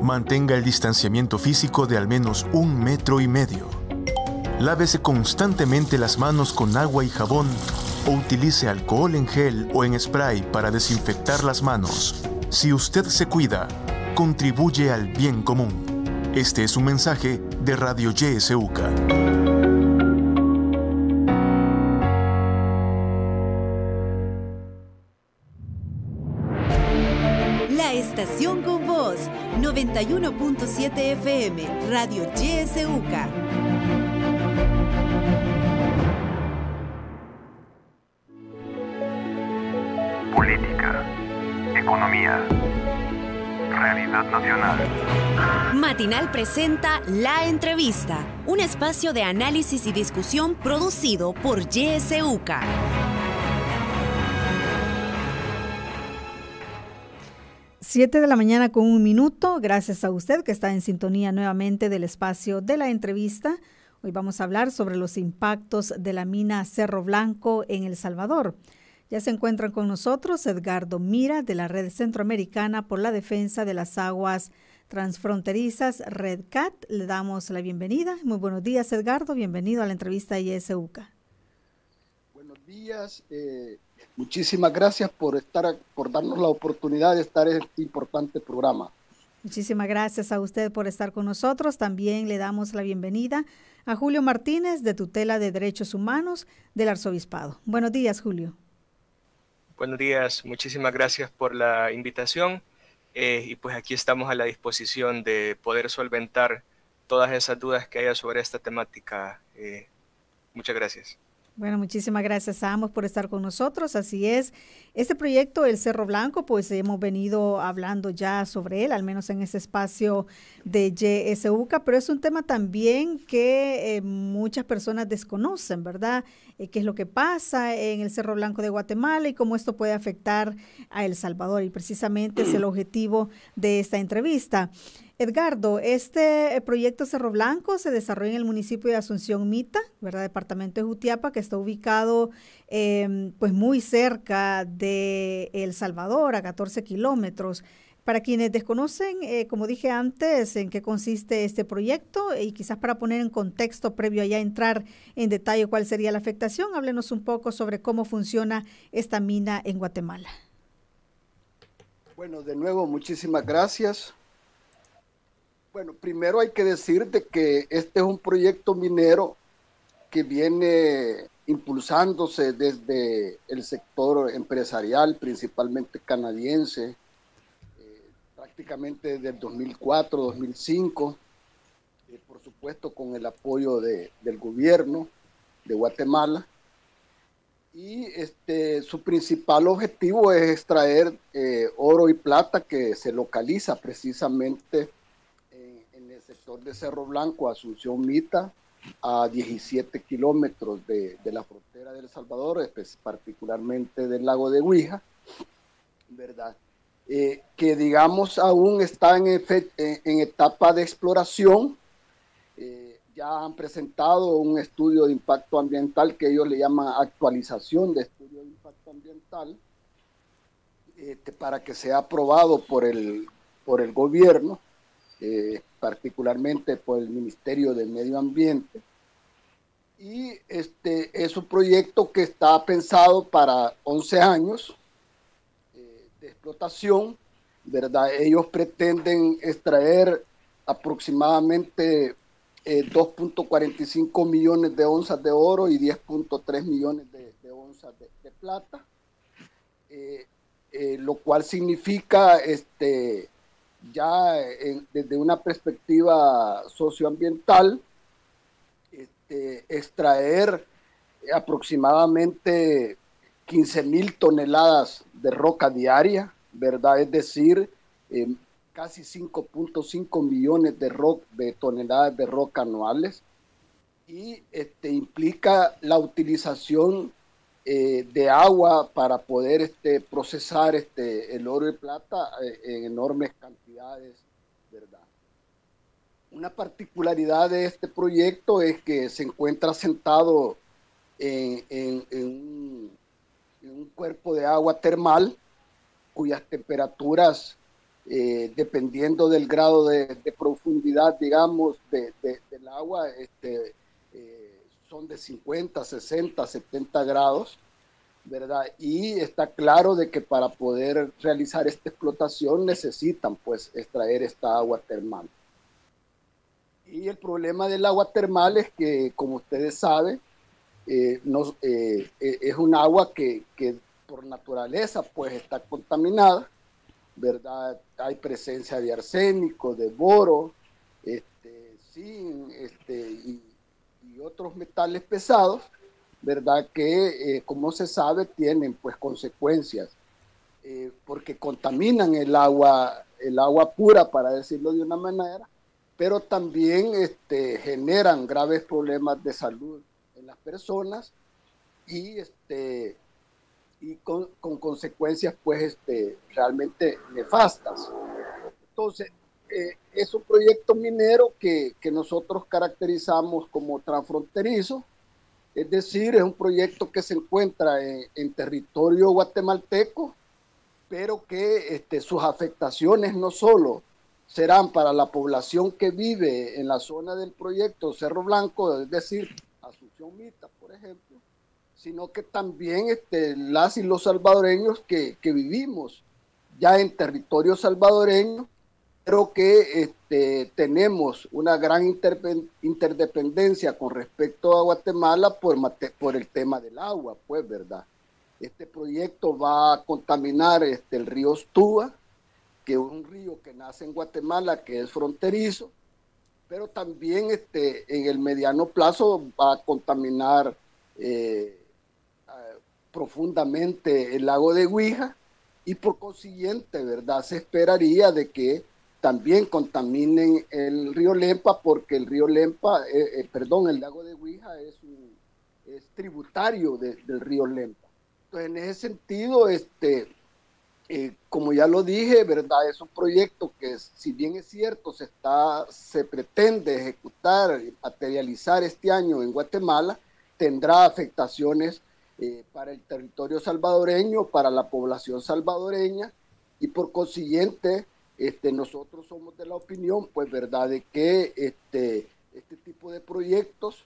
Mantenga el distanciamiento físico de al menos 1,5 metros. Lávese constantemente las manos con agua y jabón o utilice alcohol en gel o en spray para desinfectar las manos. Si usted se cuida, contribuye al bien común. Este es un mensaje de Radio YSUCA. La estación con voz, 91.7 FM, Radio YSUCA. Política, economía, realidad nacional. Matinal presenta La Entrevista, un espacio de análisis y discusión producido por YSUCA. Siete de la mañana con 1 minuto. Gracias a usted que está en sintonía nuevamente del espacio de La Entrevista. Hoy vamos a hablar sobre los impactos de la mina Cerro Blanco en El Salvador. Ya se encuentran con nosotros Edgardo Mira, de la Red Centroamericana por la Defensa de las Aguas Transfronterizas, REDCAT. Le damos la bienvenida. Muy buenos días, Edgardo. Bienvenido a la entrevista YSUCA. Buenos días. Muchísimas gracias por darnos la oportunidad de estar en este importante programa. Muchísimas gracias a usted por estar con nosotros. También le damos la bienvenida a Julio Martínez, de Tutela de Derechos Humanos del Arzobispado. Buenos días, Julio. Buenos días, muchísimas gracias por la invitación y pues aquí estamos a la disposición de poder solventar todas esas dudas que haya sobre esta temática. Muchas gracias. Bueno, muchísimas gracias a ambos por estar con nosotros. Así es, este proyecto, el Cerro Blanco, pues hemos venido hablando ya sobre él, al menos en ese espacio de YSUCA, pero es un tema también que muchas personas desconocen, ¿verdad? ¿Qué es lo que pasa en el Cerro Blanco de Guatemala y cómo esto puede afectar a El Salvador? Y precisamente es el objetivo de esta entrevista. Edgardo, este proyecto Cerro Blanco se desarrolla en el municipio de Asunción Mita, ¿verdad? Departamento de Jutiapa, que está ubicado pues muy cerca de El Salvador, a 14 kilómetros. Para quienes desconocen, como dije antes, en qué consiste este proyecto y quizás para poner en contexto previo a ya entrar en detalle cuál sería la afectación, háblenos un poco sobre cómo funciona esta mina en Guatemala. Bueno, de nuevo, muchísimas gracias. Bueno, primero hay que decir de que este es un proyecto minero que viene impulsándose desde el sector empresarial, principalmente canadiense, prácticamente desde el 2004, 2005, por supuesto con el apoyo del gobierno de Guatemala. Y su principal objetivo es extraer oro y plata que se localiza precisamente en el sector de Cerro Blanco, Asunción Mita, a 17 kilómetros de la frontera de El Salvador, particularmente del lago de Huija, ¿verdad? Que digamos aún está en etapa de exploración. Ya han presentado un estudio de impacto ambiental que ellos le llaman actualización de estudio de impacto ambiental, para que sea aprobado por el gobierno, particularmente por el Ministerio del Medio Ambiente. Y es un proyecto que está pensado para 11 años de explotación, ¿verdad? Ellos pretenden extraer aproximadamente 2.45 millones de onzas de oro y 10.3 millones de onzas de plata, lo cual significa desde una perspectiva socioambiental, extraer aproximadamente 15,000 toneladas de roca diaria, ¿verdad? Es decir, casi 5.5 millones de toneladas de roca anuales, y implica la utilización de agua para poder procesar el oro y plata en enormes cantidades, ¿verdad? Una particularidad de este proyecto es que se encuentra asentado en un cuerpo de agua termal cuyas temperaturas dependiendo del grado de profundidad, digamos, del agua, son de 50, 60, 70 grados, ¿verdad? Y está claro de que para poder realizar esta explotación necesitan pues extraer esta agua termal. Y el problema del agua termal es que, como ustedes saben, es un agua que por naturaleza pues está contaminada, ¿verdad? Hay presencia de arsénico, de boro, zinc, y otros metales pesados, ¿verdad? Que, como se sabe, tienen pues consecuencias, porque contaminan el agua pura, para decirlo de una manera, pero también generan graves problemas de salud en las personas y con consecuencias pues realmente nefastas. Entonces, es un proyecto minero que nosotros caracterizamos como transfronterizo, es decir, es un proyecto que se encuentra en territorio guatemalteco, pero que sus afectaciones no solo serán para la población que vive en la zona del proyecto Cerro Blanco, es decir, Asunción Mita, por ejemplo, sino que también las y los salvadoreños que vivimos ya en territorio salvadoreño, pero que tenemos una gran interdependencia con respecto a Guatemala por el tema del agua, pues, ¿verdad? Este proyecto va a contaminar el río Ostúa, que es un río que nace en Guatemala, que es fronterizo, pero también en el mediano plazo va a contaminar profundamente el lago de Guija, y por consiguiente, ¿verdad? Se esperaría de que también contaminen el río Lempa, porque el río Lempa, el lago de Guija es tributario del río Lempa. Entonces, en ese sentido, como ya lo dije, ¿verdad? Es un proyecto que, si bien es cierto, se pretende ejecutar y materializar este año en Guatemala, tendrá afectaciones para el territorio salvadoreño, para la población salvadoreña, y por consiguiente, nosotros somos de la opinión, pues, ¿verdad?, de que este tipo de proyectos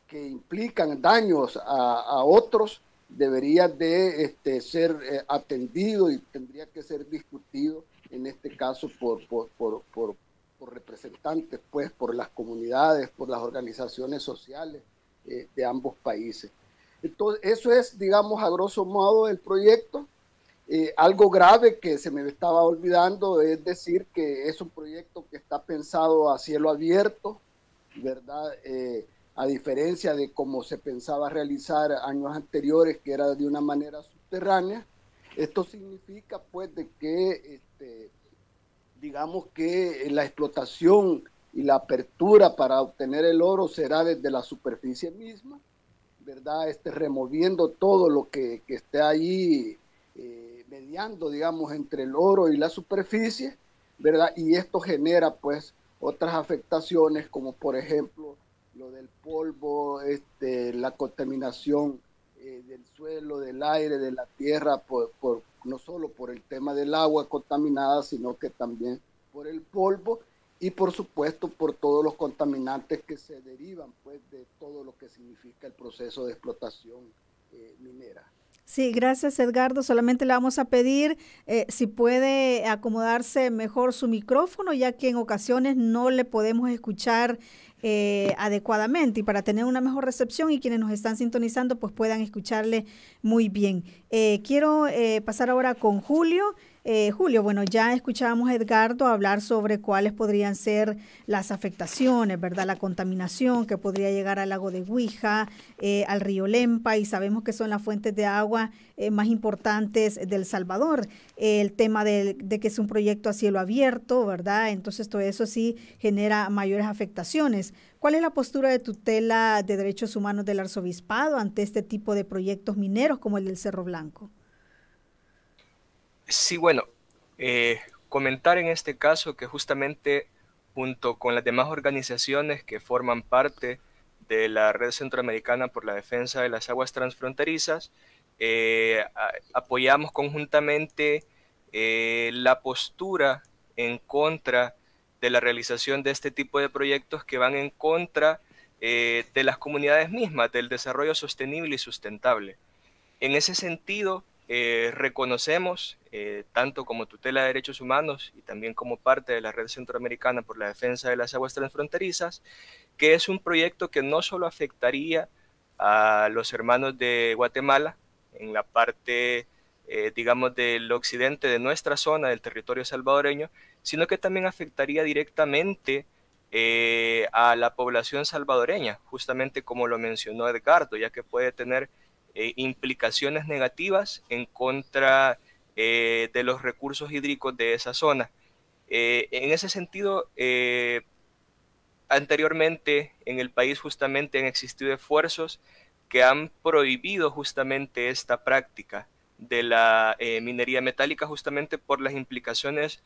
que implican daños a otros debería de ser atendido y tendría que ser discutido, en este caso, por representantes, pues, por las comunidades, por las organizaciones sociales de ambos países. Entonces, eso es, digamos, a grosso modo el proyecto. Algo grave que se me estaba olvidando es decir que es un proyecto que está pensado a cielo abierto, ¿verdad? A diferencia de cómo se pensaba realizar años anteriores, que era de una manera subterránea. Esto significa, pues, de que, digamos que la explotación y la apertura para obtener el oro será desde la superficie misma, ¿verdad? Removiendo todo lo que esté allí, mediando, digamos, entre el oro y la superficie, ¿verdad? Y esto genera, pues, otras afectaciones, como por ejemplo lo del polvo, la contaminación del suelo, del aire, de la tierra, no solo por el tema del agua contaminada, sino que también por el polvo y, por supuesto, por todos los contaminantes que se derivan, pues, de todo lo que significa el proceso de explotación minera. Sí, gracias, Edgardo. Solamente le vamos a pedir si puede acomodarse mejor su micrófono, ya que en ocasiones no le podemos escuchar adecuadamente, y para tener una mejor recepción y quienes nos están sintonizando pues puedan escucharle muy bien. Quiero pasar ahora con Julio. Julio, bueno, ya escuchábamos a Edgardo hablar sobre cuáles podrían ser las afectaciones, ¿verdad? La contaminación que podría llegar al lago de Guija, al río Lempa, y sabemos que son las fuentes de agua más importantes del Salvador. El tema de que es un proyecto a cielo abierto, ¿verdad? Entonces todo eso sí genera mayores afectaciones. ¿Cuál es la postura de tutela de derechos humanos del arzobispado ante este tipo de proyectos mineros como el del Cerro Blanco? Sí, bueno, comentar en este caso que justamente junto con las demás organizaciones que forman parte de la Red Centroamericana por la Defensa de las Aguas Transfronterizas, apoyamos conjuntamente la postura en contra de la realización de este tipo de proyectos que van en contra de las comunidades mismas, del desarrollo sostenible y sustentable. En ese sentido, reconocemos, tanto como tutela de derechos humanos y también como parte de la Red Centroamericana por la Defensa de las Aguas Transfronterizas, que es un proyecto que no solo afectaría a los hermanos de Guatemala en la parte, digamos, del occidente de nuestra zona, del territorio salvadoreño, sino que también afectaría directamente a la población salvadoreña, justamente como lo mencionó Edgardo, ya que puede tener implicaciones negativas en contra de los recursos hídricos de esa zona. En ese sentido, anteriormente en el país justamente han existido esfuerzos que han prohibido justamente esta práctica de la minería metálica justamente por las implicaciones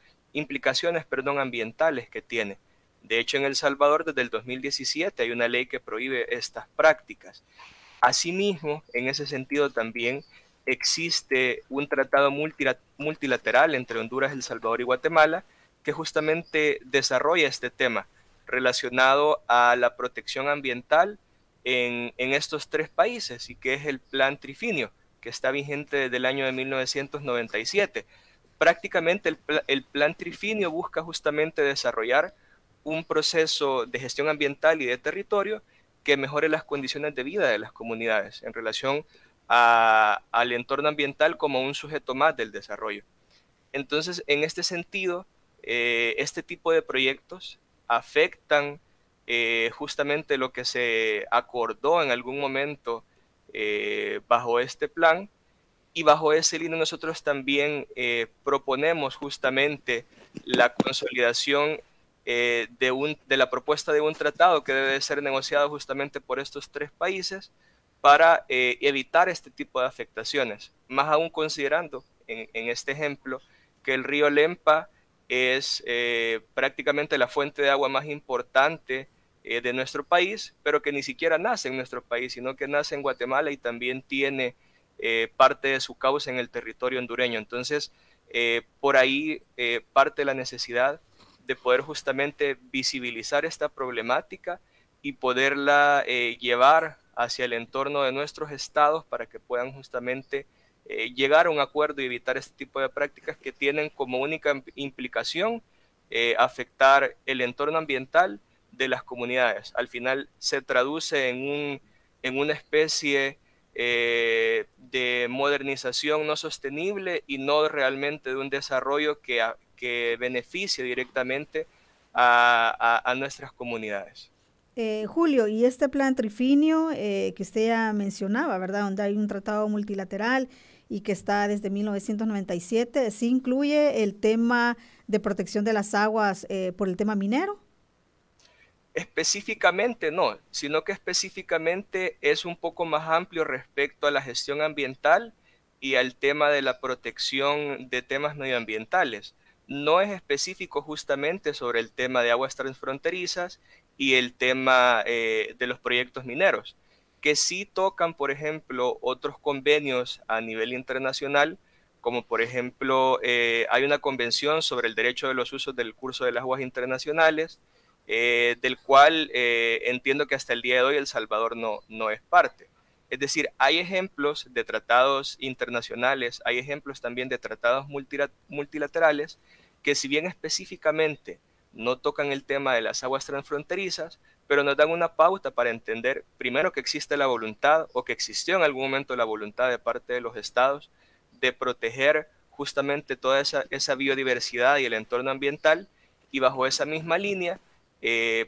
ambientales que tiene. De hecho, en El Salvador desde el 2017 hay una ley que prohíbe estas prácticas. Asimismo, en ese sentido también existe un tratado multilateral entre Honduras, El Salvador y Guatemala que justamente desarrolla este tema relacionado a la protección ambiental en estos tres países y que es el Plan Trifinio, que está vigente desde el año de 1997. Prácticamente el Plan Trifinio busca justamente desarrollar un proceso de gestión ambiental y de territorio que mejore las condiciones de vida de las comunidades en relación al entorno ambiental como un sujeto más del desarrollo. Entonces, en este sentido, este tipo de proyectos afectan justamente lo que se acordó en algún momento bajo este plan, y bajo ese línea nosotros también proponemos justamente la consolidación de la propuesta de un tratado que debe ser negociado justamente por estos tres países para evitar este tipo de afectaciones, más aún considerando en este ejemplo que el río Lempa es prácticamente la fuente de agua más importante de nuestro país, pero que ni siquiera nace en nuestro país, sino que nace en Guatemala y también tiene parte de su cauce en el territorio hondureño. Entonces, por ahí parte la necesidad de poder justamente visibilizar esta problemática y poderla llevar hacia el entorno de nuestros estados para que puedan justamente llegar a un acuerdo y evitar este tipo de prácticas que tienen como única implicación afectar el entorno ambiental de las comunidades. Al final se traduce en una especie de modernización no sostenible y no realmente de un desarrollo que beneficie directamente a nuestras comunidades. Julio, y este plan Trifinio que usted ya mencionaba, ¿verdad? Donde hay un tratado multilateral y que está desde 1997, ¿sí incluye el tema de protección de las aguas por el tema minero? Específicamente no, sino que específicamente es un poco más amplio respecto a la gestión ambiental y al tema de la protección de temas medioambientales. No es específico justamente sobre el tema de aguas transfronterizas y el tema de los proyectos mineros, que sí tocan, por ejemplo, otros convenios a nivel internacional, como por ejemplo hay una convención sobre el derecho de los usos del curso de las aguas internacionales, del cual entiendo que hasta el día de hoy El Salvador no es parte. Es decir, hay ejemplos de tratados internacionales, hay ejemplos también de tratados multilaterales que si bien específicamente no tocan el tema de las aguas transfronterizas, pero nos dan una pauta para entender primero que existe la voluntad o que existió en algún momento la voluntad de parte de los estados de proteger justamente toda esa biodiversidad y el entorno ambiental, y bajo esa misma línea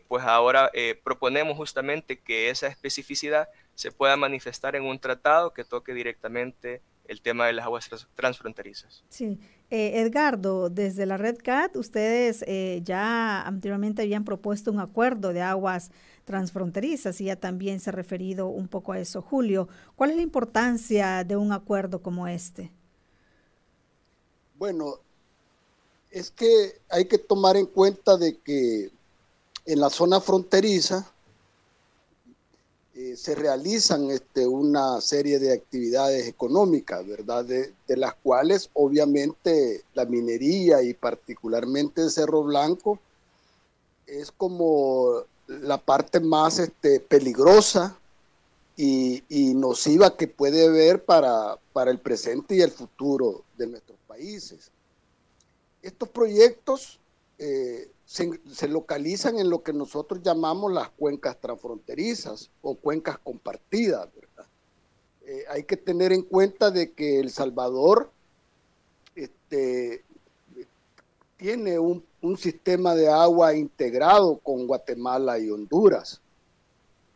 pues ahora proponemos justamente que esa especificidad se pueda manifestar en un tratado que toque directamente el tema de las aguas transfronterizas. Sí. Edgardo, desde la Red CAT, ustedes ya anteriormente habían propuesto un acuerdo de aguas transfronterizas y ya también se ha referido un poco a eso. Julio, ¿cuál es la importancia de un acuerdo como este? Bueno, es que hay que tomar en cuenta de que en la zona fronteriza se realizan una serie de actividades económicas, ¿verdad? De las cuales obviamente la minería y particularmente el Cerro Blanco es como la parte más peligrosa y nociva que puede haber para el presente y el futuro de nuestros países. Estos proyectos se localizan en lo que nosotros llamamos las cuencas transfronterizas o cuencas compartidas, ¿verdad? Hay que tener en cuenta de que El Salvador tiene un sistema de agua integrado con Guatemala y Honduras.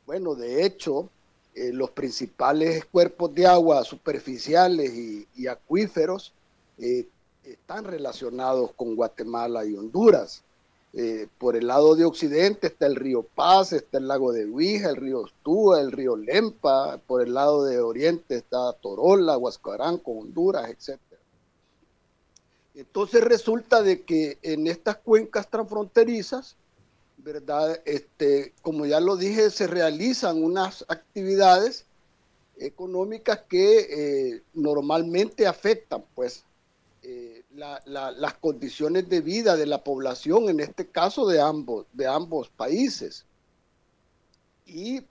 Bueno, de hecho, los principales cuerpos de agua superficiales y acuíferos están relacionados con Guatemala y Honduras. Por el lado de occidente está el río Paz, está el lago de Huija, el río Ostúa, el río Lempa. Por el lado de oriente está Torola, Huascaranco, Honduras, etc. Entonces resulta de que en estas cuencas transfronterizas, ¿verdad? Como ya lo dije, se realizan unas actividades económicas que normalmente afectan, pues, las condiciones de vida de la población, en este caso de ambos países. Y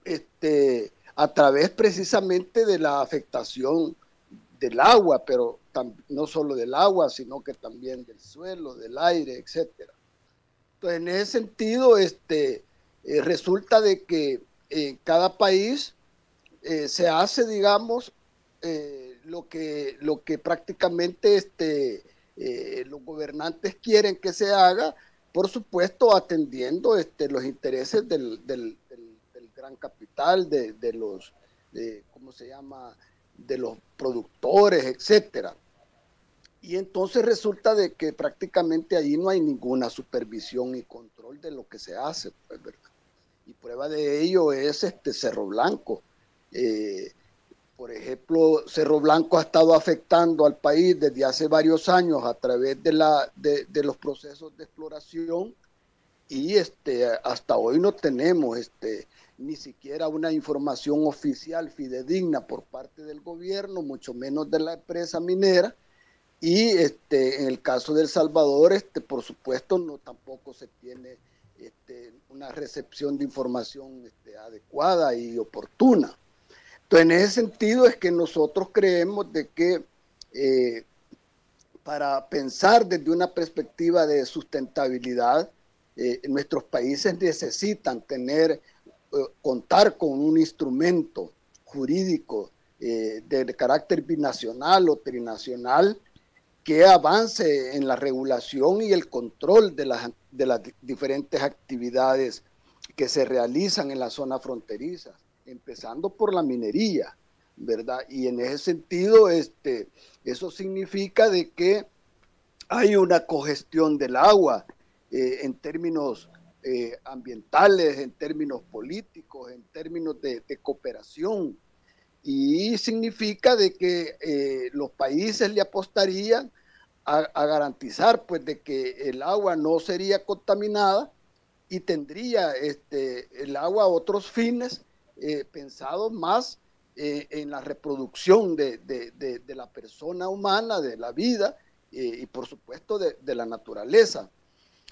a través precisamente de la afectación del agua, pero no solo del agua, sino que también del suelo, del aire, etcétera. Entonces, en ese sentido, resulta de que en cada país se hace, digamos, lo que prácticamente los gobernantes quieren que se haga, por supuesto atendiendo los intereses del gran capital, de los, ¿cómo se llama?, de los productores, etcétera. Y entonces resulta de que prácticamente allí no hay ninguna supervisión y control de lo que se hace, pues, ¿verdad? Y prueba de ello es Cerro Blanco. Por ejemplo, Cerro Blanco ha estado afectando al país desde hace varios años a través de los procesos de exploración y hasta hoy no tenemos ni siquiera una información oficial fidedigna por parte del gobierno, mucho menos de la empresa minera. Y en el caso de El Salvador, por supuesto, tampoco se tiene una recepción de información adecuada y oportuna. Entonces, en ese sentido es que nosotros creemos de que para pensar desde una perspectiva de sustentabilidad, nuestros países necesitan contar con un instrumento jurídico de carácter binacional o trinacional que avance en la regulación y el control de las diferentes actividades que se realizan en la zona fronteriza, empezando por la minería, ¿verdad? Y en ese sentido, eso significa de que hay una cogestión del agua en términos ambientales, en términos políticos, en términos de cooperación. Y significa de que los países le apostarían a garantizar, pues, de que el agua no sería contaminada y tendría el agua otros fines pensados más en la reproducción de la persona humana, de la vida y por supuesto de la naturaleza.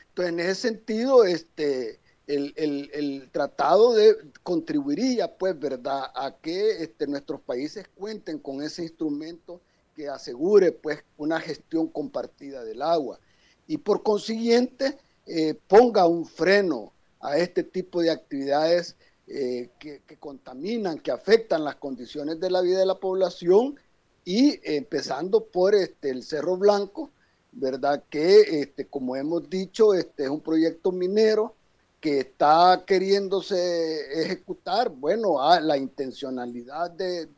Entonces, en ese sentido, el tratado contribuiría, pues, ¿verdad?, a que nuestros países cuenten con ese instrumento que asegure, pues, una gestión compartida del agua y por consiguiente ponga un freno a este tipo de actividades que contaminan, que afectan las condiciones de la vida de la población y empezando por el Cerro Blanco, ¿verdad?, que como hemos dicho, es un proyecto minero que está queriéndose ejecutar. Bueno, la intencionalidad de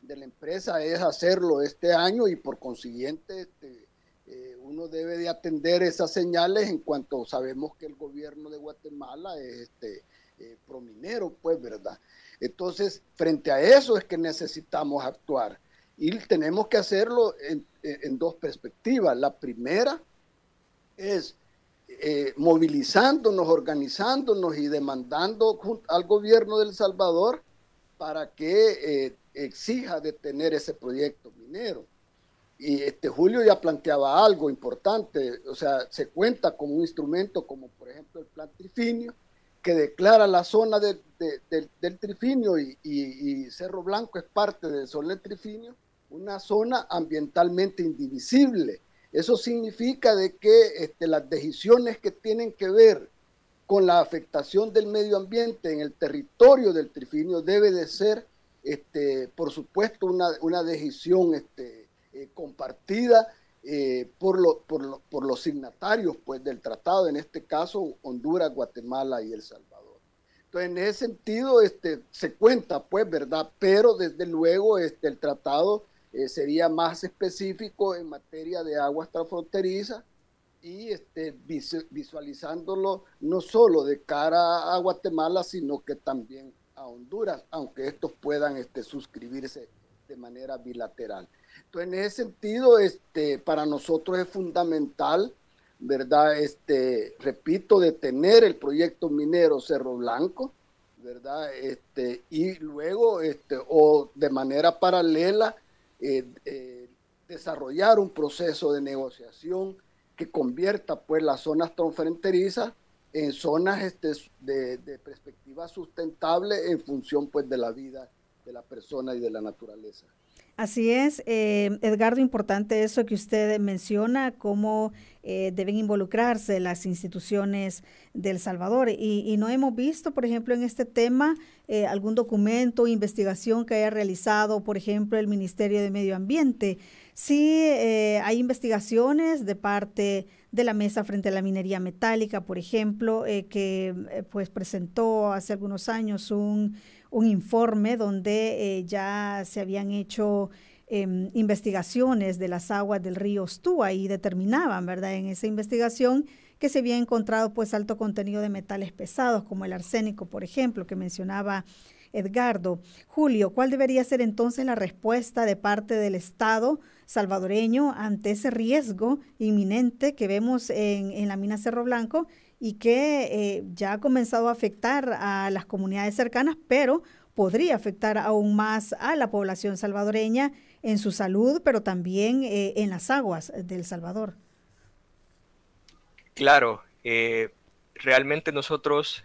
la empresa es hacerlo este año y por consiguiente uno debe de atender esas señales en cuanto sabemos que el gobierno de Guatemala es prominero, pues, ¿verdad? Entonces, frente a eso es que necesitamos actuar y tenemos que hacerlo en dos perspectivas. La primera es movilizándonos, organizándonos y demandando al gobierno de El Salvador para que exija detener ese proyecto minero. Y Julio ya planteaba algo importante, o sea, se cuenta con un instrumento como por ejemplo el Plan Trifinio, que declara la zona del Trifinio y Cerro Blanco es parte del zona del Trifinio, una zona ambientalmente indivisible. Eso significa de que las decisiones que tienen que ver con la afectación del medio ambiente en el territorio del Trifinio debe de ser, por supuesto, una decisión compartida por los signatarios pues, del tratado, en este caso Honduras, Guatemala y El Salvador. Entonces, en ese sentido, se cuenta, pues, ¿verdad? Pero desde luego el tratado sería más específico en materia de aguas transfronterizas y visualizándolo no solo de cara a Guatemala, sino que también a Honduras, aunque estos puedan suscribirse de manera bilateral. Entonces, en ese sentido, para nosotros es fundamental, ¿verdad? Repito, detener el proyecto minero Cerro Blanco, ¿verdad? Y luego, o de manera paralela, desarrollar un proceso de negociación que convierta pues las zonas transfronterizas en zonas de perspectiva sustentable en función pues de la vida de la persona y de la naturaleza. Así es, Edgardo, importante eso que usted menciona, cómo deben involucrarse las instituciones de El Salvador. Y no hemos visto, por ejemplo, en este tema, algún documento, investigación que haya realizado, por ejemplo, el Ministerio de Medio Ambiente. Sí, hay investigaciones de parte de la Mesa frente a la Minería Metálica, por ejemplo, que pues presentó hace algunos años un informe donde ya se habían hecho investigaciones de las aguas del río Ostúa y determinaban, ¿verdad?, en esa investigación que se había encontrado pues alto contenido de metales pesados como el arsénico, por ejemplo, que mencionaba Edgardo. Julio, ¿cuál debería ser entonces la respuesta de parte del Estado salvadoreño ante ese riesgo inminente que vemos en la mina Cerro Blanco y que ya ha comenzado a afectar a las comunidades cercanas, pero podría afectar aún más a la población salvadoreña en su salud, pero también en las aguas de El Salvador? Claro, realmente nosotros,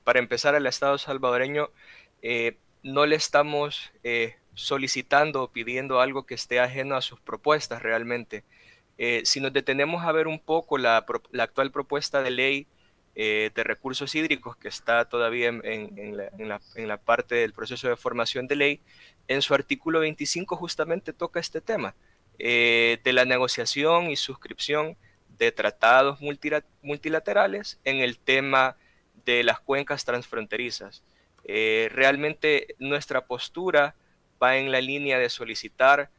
para empezar, al Estado salvadoreño, no le estamos solicitando o pidiendo algo que esté ajeno a sus propuestas realmente. Si nos detenemos a ver un poco la actual propuesta de ley de recursos hídricos que está todavía en la parte del proceso de formación de ley, en su artículo 25 justamente toca este tema de la negociación y suscripción de tratados multilaterales en el tema de las cuencas transfronterizas. Realmente nuestra postura va en la línea de solicitar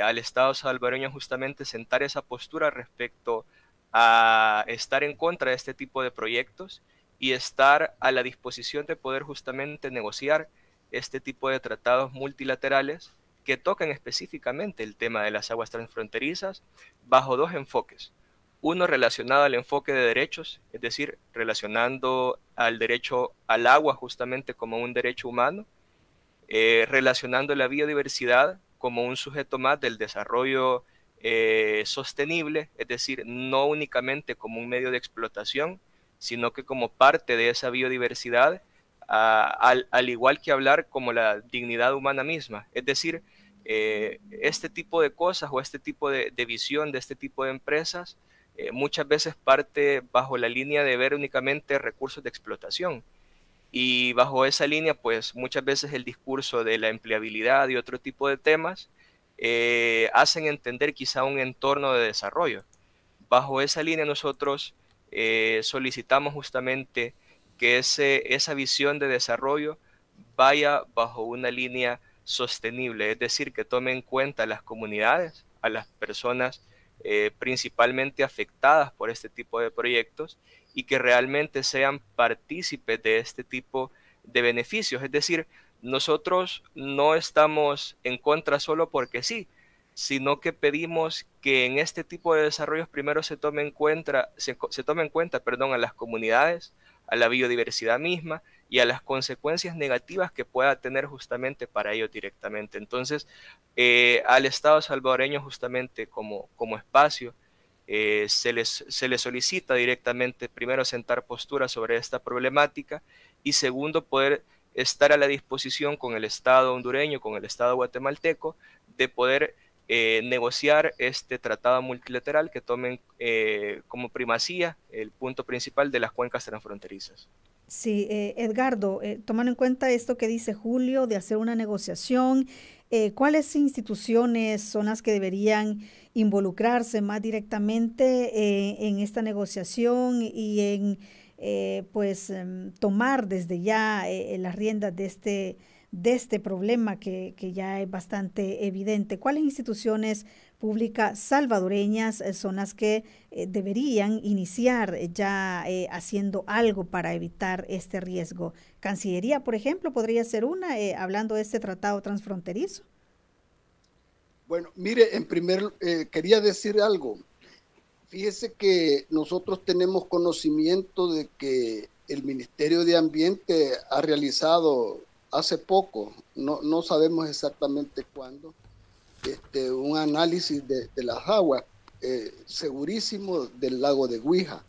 al Estado salvadoreño justamente sentar esa postura respecto a estar en contra de este tipo de proyectos y estar a la disposición de poder justamente negociar este tipo de tratados multilaterales que tocan específicamente el tema de las aguas transfronterizas bajo dos enfoques. Uno relacionado al enfoque de derechos, es decir, relacionando al derecho al agua justamente como un derecho humano, relacionando la biodiversidad como un sujeto más del desarrollo sostenible, es decir, no únicamente como un medio de explotación, sino que como parte de esa biodiversidad, al igual que hablar como la dignidad humana misma. Es decir, este tipo de cosas o este tipo de visión de este tipo de empresas muchas veces parte bajo la línea de ver únicamente recursos de explotación. Y bajo esa línea, pues muchas veces el discurso de la empleabilidad y otro tipo de temas hacen entender quizá un entorno de desarrollo. Bajo esa línea nosotros solicitamos justamente que esa visión de desarrollo vaya bajo una línea sostenible, es decir, que tome en cuenta a las comunidades, a las personas principalmente afectadas por este tipo de proyectos y que realmente sean partícipes de este tipo de beneficios. Es decir, nosotros no estamos en contra solo porque sí, sino que pedimos que en este tipo de desarrollos primero se tome en cuenta a las comunidades, a la biodiversidad misma y a las consecuencias negativas que pueda tener justamente para ellos directamente. Entonces, al Estado salvadoreño justamente como espacio, se les solicita directamente, primero, sentar postura sobre esta problemática y segundo, poder estar a la disposición con el Estado hondureño, con el Estado guatemalteco, de poder negociar este tratado multilateral que tomen como primacía el punto principal de las cuencas transfronterizas. Sí, Edgardo, tomando en cuenta esto que dice Julio, de hacer una negociación, ¿cuáles instituciones son las que deberían involucrarse más directamente en esta negociación y en tomar desde ya las riendas de este problema que ya es bastante evidente? ¿Cuáles instituciones públicas salvadoreñas son las que deberían iniciar ya haciendo algo para evitar este riesgo? Cancillería, por ejemplo, podría ser una, hablando de este tratado transfronterizo. Bueno, mire, quería decir algo. Fíjese que nosotros tenemos conocimiento de que el Ministerio de Ambiente ha realizado hace poco, no sabemos exactamente cuándo, un análisis de las aguas segurísimo del lago de Guija.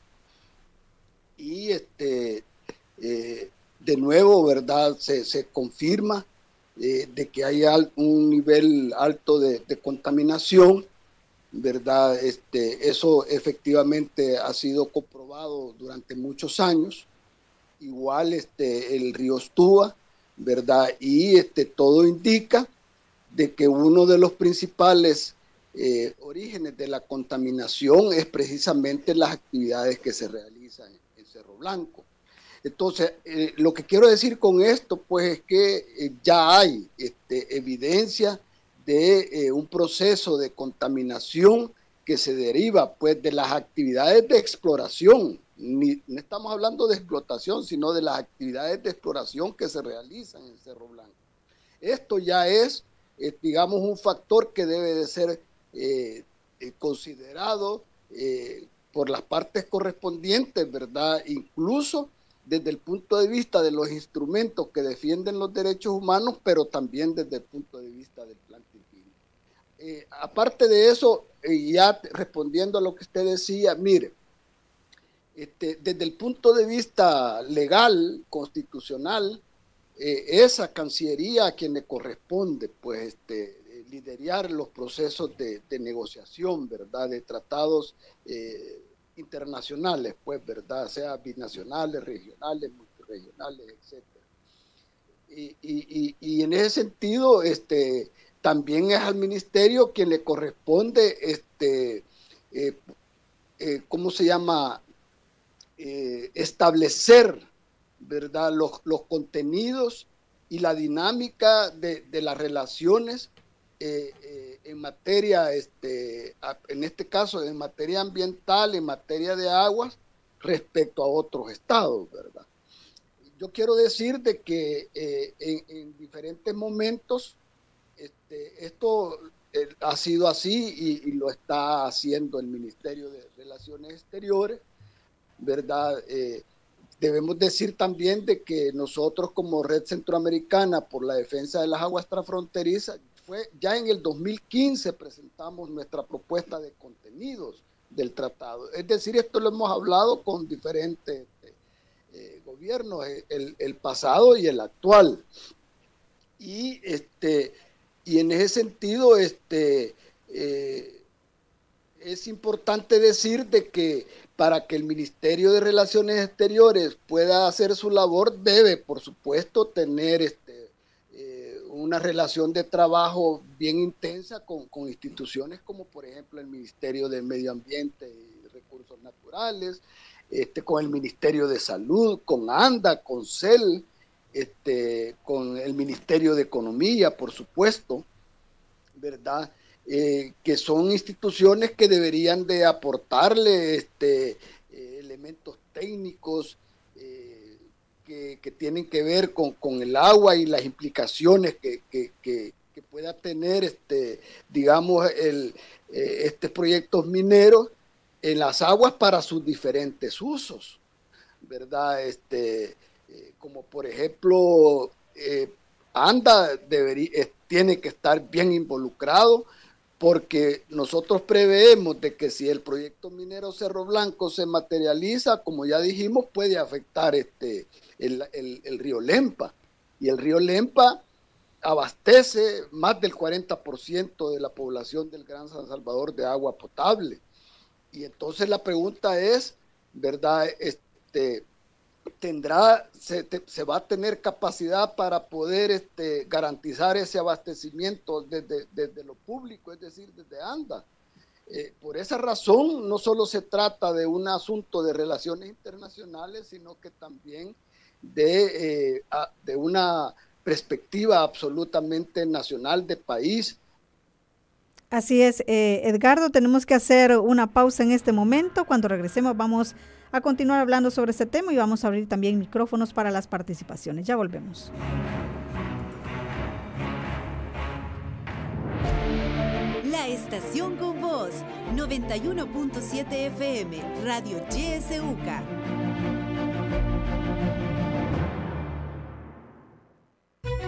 Y de nuevo, ¿verdad? Se confirma de que hay un nivel alto de contaminación, ¿verdad? Eso efectivamente ha sido comprobado durante muchos años. Igual el río Estúa, ¿verdad? Y todo indica de que uno de los principales orígenes de la contaminación es precisamente las actividades que se realizan en Cerro Blanco. Entonces, lo que quiero decir con esto, pues, es que ya hay evidencia de un proceso de contaminación que se deriva, pues, de las actividades de exploración. No estamos hablando de explotación, sino de las actividades de exploración que se realizan en Cerro Blanco. Esto ya es, digamos, un factor que debe de ser considerado por las partes correspondientes, ¿verdad? Incluso desde el punto de vista de los instrumentos que defienden los derechos humanos, pero también desde el punto de vista del plan Tilpini. Aparte de eso, ya respondiendo a lo que usted decía, mire, desde el punto de vista legal, constitucional, esa Cancillería a quien le corresponde, pues, liderar los procesos de negociación, ¿verdad? De tratados internacionales, pues, ¿verdad? Sea binacionales, regionales, multiregionales, etc. Y en ese sentido, también es al ministerio quien le corresponde, ¿cómo se llama? Establecer, ¿verdad? Los contenidos y la dinámica de las relaciones en materia, en este caso, en materia ambiental, en materia de aguas, respecto a otros estados, ¿verdad? Yo quiero decir de que en diferentes momentos esto ha sido así y lo está haciendo el Ministerio de Relaciones Exteriores, ¿verdad? Debemos decir también de que nosotros como Red Centroamericana por la Defensa de las Aguas Transfronterizas, ya en el 2015 presentamos nuestra propuesta de contenidos del tratado. Es decir, esto lo hemos hablado con diferentes gobiernos, el pasado y el actual. Y en ese sentido, es importante decir de que para que el Ministerio de Relaciones Exteriores pueda hacer su labor, debe, por supuesto, tener una relación de trabajo bien intensa con instituciones como, por ejemplo, el Ministerio de Medio Ambiente y Recursos Naturales, con el Ministerio de Salud, con ANDA, con CEL, con el Ministerio de Economía, por supuesto, ¿verdad? Que son instituciones que deberían de aportarle elementos técnicos que tienen que ver con el agua y las implicaciones que pueda tener digamos estos proyectos mineros en las aguas para sus diferentes usos, ¿verdad? como por ejemplo ANDA tiene que estar bien involucrado, porque nosotros preveemos de que si el proyecto minero Cerro Blanco se materializa, como ya dijimos, puede afectar el río Lempa, y el río Lempa abastece más del 40% de la población del Gran San Salvador de agua potable. Y entonces la pregunta es, ¿verdad? Se va a tener capacidad para poder garantizar ese abastecimiento desde lo público, es decir, desde ANDA. Por esa razón, no solo se trata de un asunto de relaciones internacionales, sino que también de una perspectiva absolutamente nacional de país. Así es, Edgardo, tenemos que hacer una pausa en este momento. Cuando regresemos vamos a continuar hablando sobre este tema y vamos a abrir también micrófonos para las participaciones. Ya volvemos. La estación con voz, 91.7 FM, Radio YSUCA.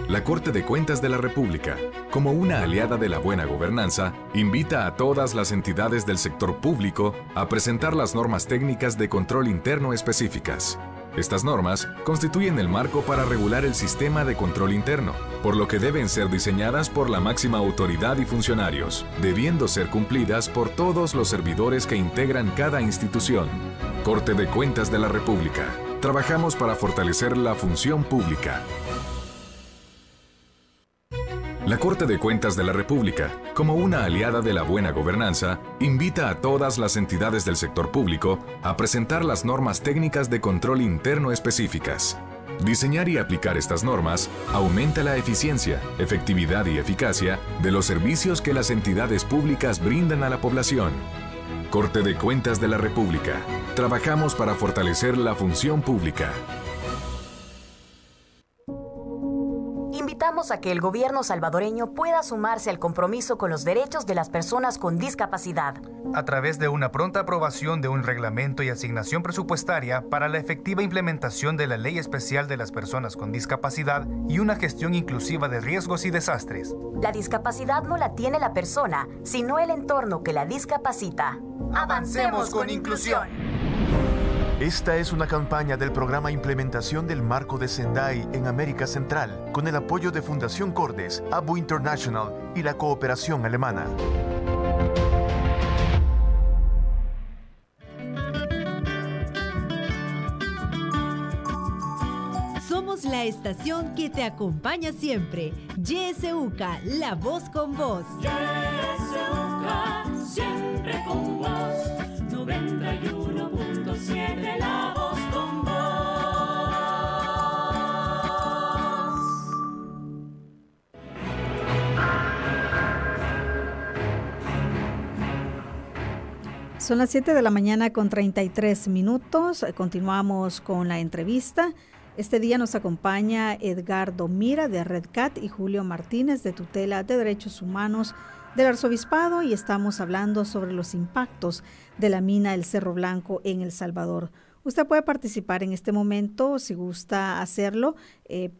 La Corte de Cuentas de la República, como una aliada de la buena gobernanza, invita a todas las entidades del sector público a presentar las normas técnicas de control interno específicas. Estas normas constituyen el marco para regular el sistema de control interno, por lo que deben ser diseñadas por la máxima autoridad y funcionarios, debiendo ser cumplidas por todos los servidores que integran cada institución. Corte de Cuentas de la República. Trabajamos para fortalecer la función pública. La Corte de Cuentas de la República, como una aliada de la buena gobernanza, invita a todas las entidades del sector público a presentar las normas técnicas de control interno específicas. Diseñar y aplicar estas normas aumenta la eficiencia, efectividad y eficacia de los servicios que las entidades públicas brindan a la población. Corte de Cuentas de la República. Trabajamos para fortalecer la función pública. Invitamos a que el gobierno salvadoreño pueda sumarse al compromiso con los derechos de las personas con discapacidad, a través de una pronta aprobación de un reglamento y asignación presupuestaria para la efectiva implementación de la Ley Especial de las Personas con Discapacidad y una gestión inclusiva de riesgos y desastres. La discapacidad no la tiene la persona, sino el entorno que la discapacita. ¡Avancemos con inclusión! Esta es una campaña del programa Implementación del Marco de Sendai en América Central, con el apoyo de Fundación Cordes, ABU International y la cooperación alemana. Somos la estación que te acompaña siempre. YSUCA, la voz con vos. YSUCA, siempre con vos. 91.7, la voz con vos. Son las 7 de la mañana con 33 minutos. Continuamos con la entrevista. Este día nos acompaña Edgardo Mira de RedCat y Julio Martínez de Tutela de Derechos Humanos del Arzobispado, y estamos hablando sobre los impactos de la mina El Cerro Blanco en El Salvador. Usted puede participar en este momento, si gusta hacerlo,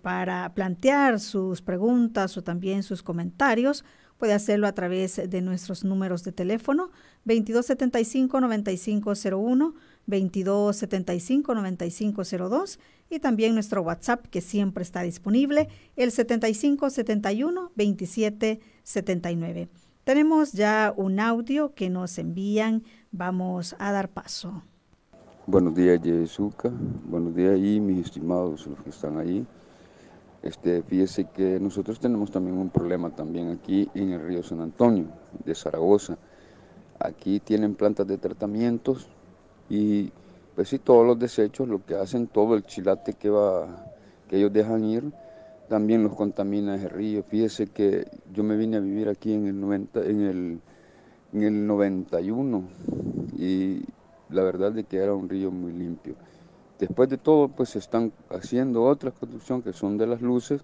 para plantear sus preguntas o también sus comentarios. Puede hacerlo a través de nuestros números de teléfono 2275-9501, 2275-9502 y también nuestro WhatsApp, que siempre está disponible, el 7571-2779. Tenemos ya un audio que nos envían. Vamos a dar paso. Buenos días, YSUCA. Buenos días ahí, mis estimados, los que están ahí. Fíjese que nosotros tenemos también un problema también aquí en el río San Antonio, de Zaragoza. Aquí tienen plantas de tratamientos y pues sí, todos los desechos, lo que hacen, todo el chilate que ellos dejan ir, también los contamina ese río. Fíjese que yo me vine a vivir aquí en el 91 y la verdad es que era un río muy limpio. Después de todo, pues se están haciendo otras construcciones que son de las luces,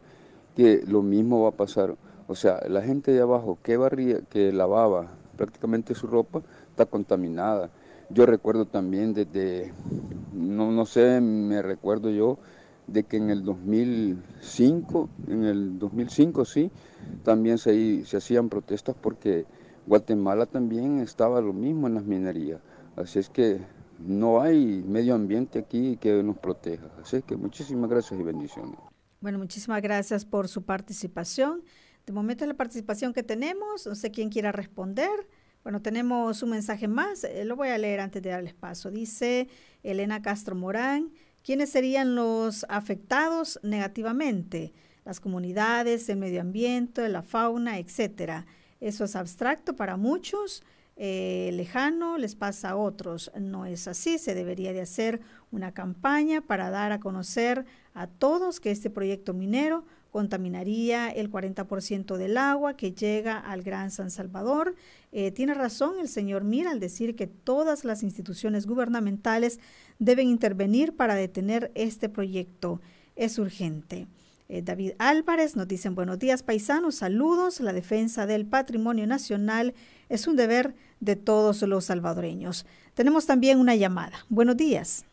que lo mismo va a pasar. O sea, la gente de abajo que barría, que lavaba prácticamente su ropa, está contaminada. Yo recuerdo también desde, no sé, me recuerdo yo, de que en el 2005 sí, también se hacían protestas porque Guatemala también estaba lo mismo en las minerías. Así es que no hay medio ambiente aquí que nos proteja. Así es que muchísimas gracias y bendiciones. Bueno, muchísimas gracias por su participación. De momento es la participación que tenemos. No sé quién quiera responder. Bueno, tenemos un mensaje más. Lo voy a leer antes de darles paso. Dice Elena Castro Morán. ¿Quiénes serían los afectados negativamente? Las comunidades, el medio ambiente, la fauna, etcétera. Eso es abstracto para muchos, lejano, les pasa a otros. No es así, se debería de hacer una campaña para dar a conocer a todos que este proyecto minero contaminaría el 40% del agua que llega al Gran San Salvador. Tiene razón el señor Mira al decir que todas las instituciones gubernamentales deben intervenir para detener este proyecto. Es urgente. David Álvarez nos dicen buenos días paisanos, saludos. La defensa del patrimonio nacional es un deber de todos los salvadoreños. Tenemos también una llamada. Buenos días.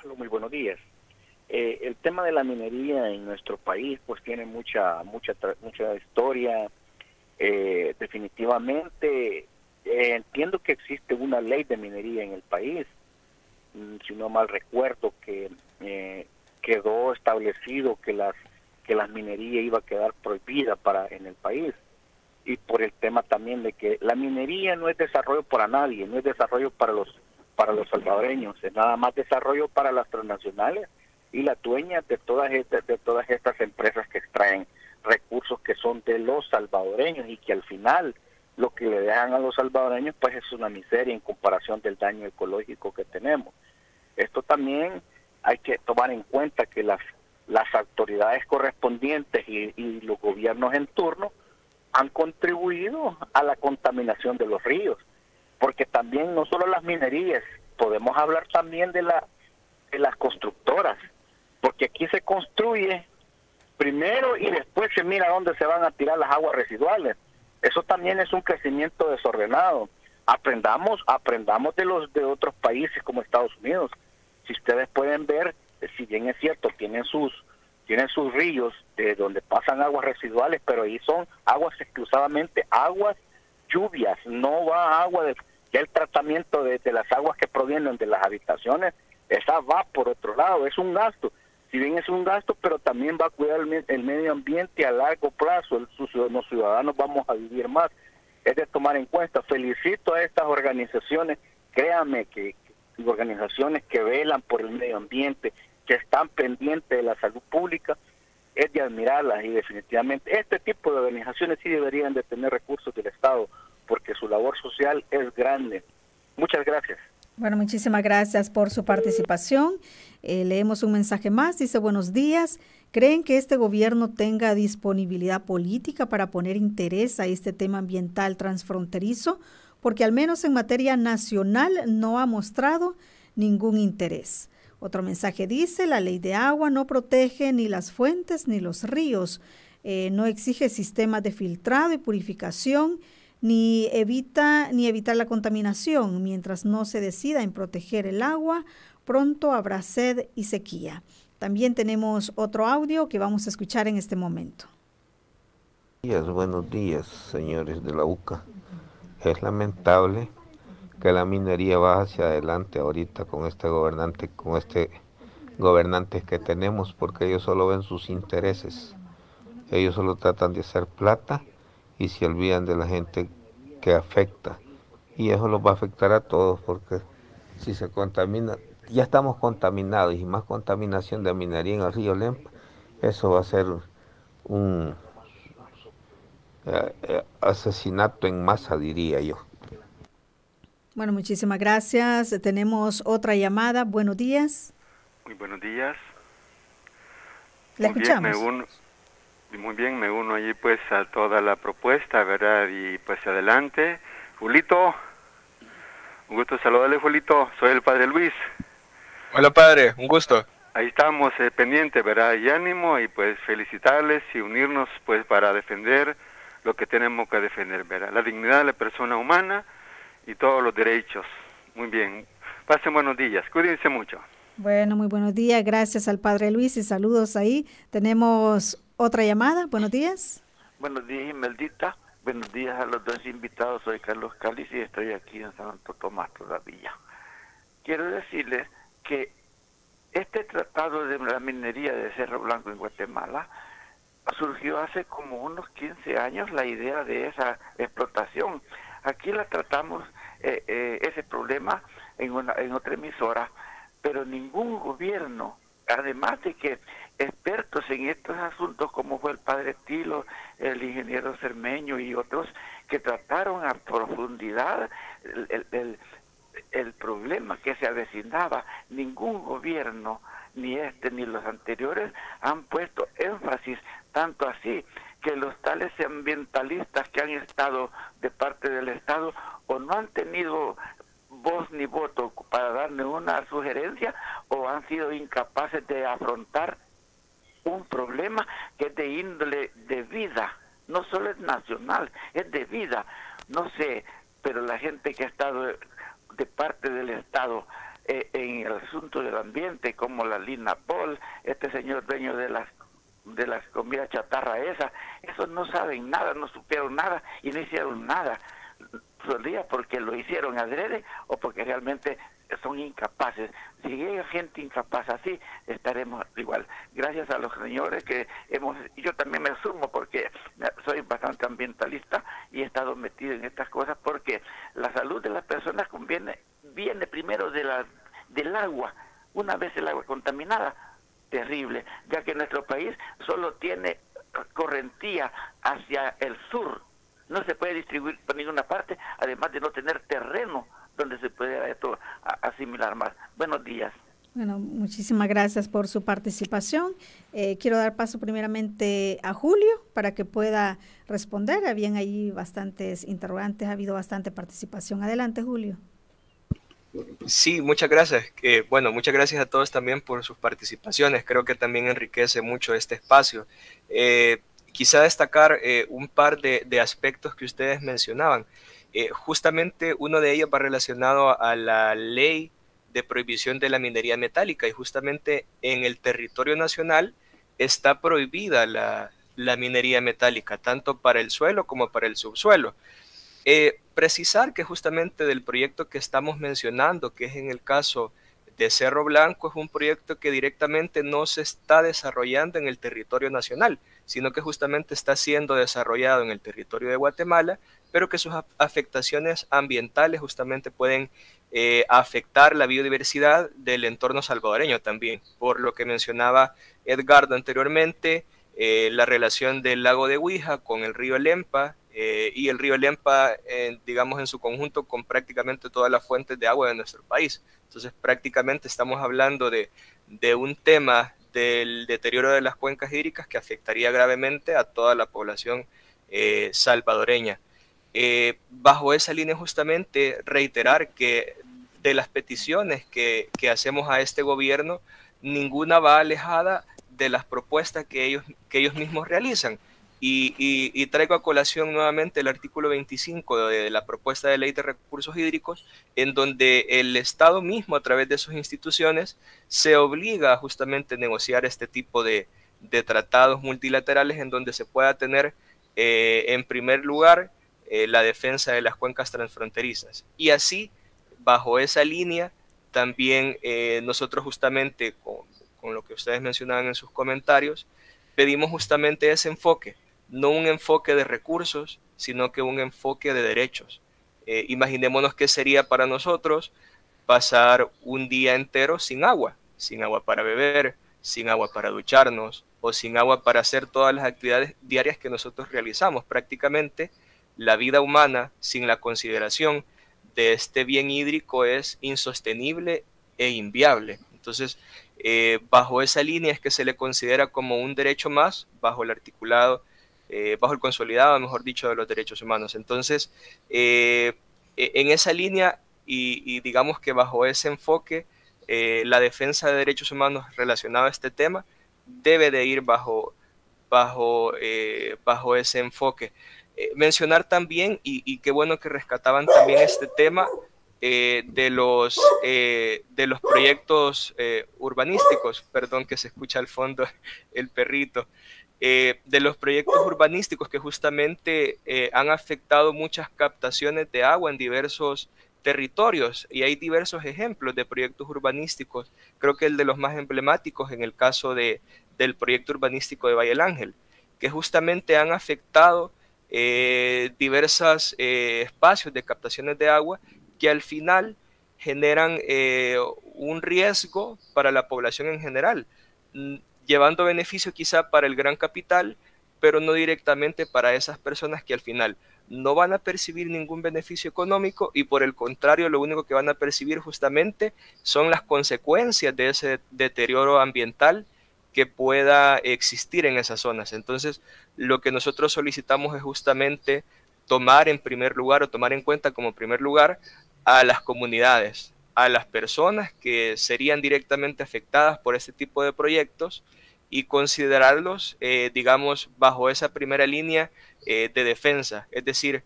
Hola, muy buenos días. El tema de la minería en nuestro país pues tiene mucha historia. Definitivamente entiendo que existe una ley de minería en el país. Si no mal recuerdo que quedó establecido que la minería iba a quedar prohibida en el país, y por el tema también de que la minería no es desarrollo para nadie, no es desarrollo para los salvadoreños, es nada más desarrollo para las transnacionales y las dueñas de todas estas empresas que extraen recursos que son de los salvadoreños y que al final lo que le dejan a los salvadoreños pues es una miseria en comparación del daño ecológico que tenemos. Esto también hay que tomar en cuenta que las autoridades correspondientes y los gobiernos en turno han contribuido a la contaminación de los ríos, porque también no solo las minerías, podemos hablar también de las constructoras, porque aquí se construye primero y después se mira dónde se van a tirar las aguas residuales. Eso también es un crecimiento desordenado. Aprendamos de otros países como Estados Unidos. Si ustedes pueden ver, si bien es cierto, tienen sus ríos de donde pasan aguas residuales, pero ahí son aguas exclusivamente aguas lluvias, no va agua ya el tratamiento de las aguas que provienen de las habitaciones, esa va por otro lado, es un gasto. Si bien es un gasto, pero también va a cuidar el medio ambiente a largo plazo, los ciudadanos vamos a vivir más. Es de tomar en cuenta. Felicito a estas organizaciones, créanme que organizaciones que velan por el medio ambiente, que están pendientes de la salud pública, es de admirarlas, y definitivamente este tipo de organizaciones sí deberían de tener recursos del Estado, porque su labor social es grande. Muchas gracias. Bueno, muchísimas gracias por su participación. Leemos un mensaje más. Dice, buenos días. ¿Creen que este gobierno tenga disponibilidad política para poner interés a este tema ambiental transfronterizo? Porque al menos en materia nacional no ha mostrado ningún interés. Otro mensaje dice, la ley de agua no protege ni las fuentes ni los ríos. No exige sistemas de filtrado y purificación, ni evitar la contaminación. Mientras no se decida en proteger el agua, pronto habrá sed y sequía. También tenemos otro audio que vamos a escuchar en este momento. Buenos días, señores de la UCA. Es lamentable que la minería va hacia adelante ahorita con este gobernantes que tenemos, porque ellos solo ven sus intereses. Ellos solo tratan de hacer plata y se olvidan de la gente que afecta, y eso los va a afectar a todos, porque si se contamina, ya estamos contaminados, y más contaminación de minería en el río Lempa, eso va a ser un asesinato en masa, diría yo. Bueno, muchísimas gracias. Tenemos otra llamada. Buenos días. Muy buenos días. Le escuchamos. Muy bien, me uno allí pues a toda la propuesta, ¿verdad? Y pues adelante. Julito, un gusto saludarle, Julito. Soy el padre Luis. Hola, padre, un gusto. Ahí estamos pendientes, ¿verdad? Y ánimo, y pues felicitarles y unirnos pues para defender lo que tenemos que defender, ¿verdad? La dignidad de la persona humana y todos los derechos. Muy bien. Pasen buenos días. Cuídense mucho. Bueno, muy buenos días. Gracias al Padre Luis y saludos ahí. Tenemos otra llamada. Buenos días. Buenos días, Imeldita. Buenos días a los dos invitados. Soy Carlos Cáliz y estoy aquí en Santo Tomás todavía. Quiero decirles que este tratado de la minería de Cerro Blanco en Guatemala surgió hace como unos 15 años la idea de esa explotación. Aquí la tratamos, ese problema, en otra emisora, pero ningún gobierno, además de que expertos en estos asuntos como fue el padre Tilo, el ingeniero Cermeño y otros que trataron a profundidad el problema que se avecinaba, ningún gobierno, ni este ni los anteriores, han puesto énfasis, tanto así que los tales ambientalistas que han estado de parte del Estado o no han tenido voz ni voto para darle una sugerencia o han sido incapaces de afrontar un problema que es de índole de vida, no solo es nacional, es de vida. No sé, pero la gente que ha estado de parte del Estado en el asunto del ambiente, como la Lina Paul, este señor dueño de las comidas chatarra esos no saben nada, no supieron nada y no hicieron nada. Solía porque lo hicieron adrede o porque realmente son incapaces. Si hay gente incapaz así, estaremos igual. Gracias a los señores que yo también me sumo porque soy bastante ambientalista y he estado metido en estas cosas porque la salud de las personas viene primero del agua. Una vez el agua contaminada, terrible, ya que nuestro país solo tiene correntía hacia el sur. No se puede distribuir por ninguna parte, además de no tener terreno donde se puede esto asimilar más. Buenos días. Bueno, muchísimas gracias por su participación. Quiero dar paso primeramente a Julio para que pueda responder. Habían ahí bastantes interrogantes, ha habido bastante participación. Adelante, Julio. Sí, muchas gracias. Bueno, muchas gracias a todos también por sus participaciones. Creo que también enriquece mucho este espacio. Quizá destacar un par de aspectos que ustedes mencionaban. Justamente uno de ellos va relacionado a la ley de prohibición de la minería metálica y justamente en el territorio nacional está prohibida la minería metálica, tanto para el suelo como para el subsuelo. Precisar que justamente del proyecto que estamos mencionando, que es en el caso de Cerro Blanco, es un proyecto que directamente no se está desarrollando en el territorio nacional, sino que justamente está siendo desarrollado en el territorio de Guatemala, pero que sus afectaciones ambientales justamente pueden afectar la biodiversidad del entorno salvadoreño también, por lo que mencionaba Edgardo anteriormente, la relación del lago de Huija con el río Lempa, y el río Lempa, digamos en su conjunto, con prácticamente todas las fuentes de agua de nuestro país. Entonces prácticamente estamos hablando de un tema del deterioro de las cuencas hídricas que afectaría gravemente a toda la población salvadoreña. Bajo esa línea justamente reiterar que de las peticiones que hacemos a este gobierno, ninguna va alejada de las propuestas que ellos mismos realizan. Y traigo a colación nuevamente el artículo 25 de la propuesta de ley de recursos hídricos, en donde el Estado mismo, a través de sus instituciones, se obliga justamente a negociar este tipo de tratados multilaterales en donde se pueda tener, en primer lugar, la defensa de las cuencas transfronterizas. Y así, bajo esa línea, también nosotros justamente, con lo que ustedes mencionaban en sus comentarios, pedimos justamente ese enfoque, no un enfoque de recursos, sino que un enfoque de derechos. Imaginémonos qué sería para nosotros pasar un día entero sin agua para beber, sin agua para ducharnos o sin agua para hacer todas las actividades diarias que nosotros realizamos. Prácticamente la vida humana sin la consideración de este bien hídrico es insostenible e inviable. Entonces, bajo esa línea es que se le considera como un derecho más, bajo el articulado, bajo el consolidado, mejor dicho, de los derechos humanos. Entonces, en esa línea y digamos que bajo ese enfoque, la defensa de derechos humanos relacionado a este tema debe de ir bajo ese enfoque. Mencionar también, y qué bueno que rescataban también este tema, de los proyectos urbanísticos, perdón que se escucha al fondo el perrito, de los proyectos urbanísticos que justamente han afectado muchas captaciones de agua en diversos territorios, y hay diversos ejemplos de proyectos urbanísticos. Creo que el de los más emblemáticos en el caso del proyecto urbanístico de Valle del Ángel, que justamente han afectado diversos espacios de captaciones de agua que al final generan un riesgo para la población en general, llevando beneficio quizá para el gran capital, pero no directamente para esas personas que al final no van a percibir ningún beneficio económico, y por el contrario lo único que van a percibir justamente son las consecuencias de ese deterioro ambiental que pueda existir en esas zonas. Entonces, lo que nosotros solicitamos es justamente tomar en primer lugar, o tomar en cuenta como primer lugar, a las comunidades, a las personas que serían directamente afectadas por este tipo de proyectos, y considerarlos, digamos, bajo esa primera línea de defensa. Es decir,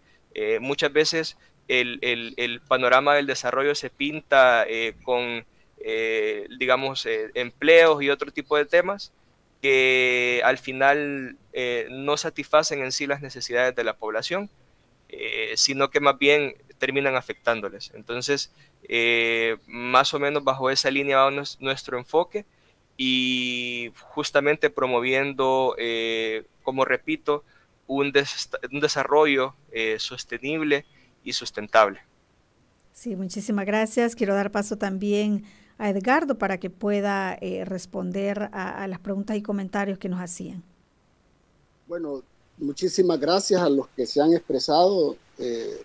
muchas veces el panorama del desarrollo se pinta con, digamos, empleos y otro tipo de temas que al final no satisfacen en sí las necesidades de la población, sino que más bien terminan afectándoles. Entonces, más o menos bajo esa línea va nuestro enfoque, y justamente promoviendo, como repito, un desarrollo sostenible y sustentable. Sí, muchísimas gracias. Quiero dar paso también a Edgardo para que pueda responder a las preguntas y comentarios que nos hacían. Bueno, muchísimas gracias a los que se han expresado.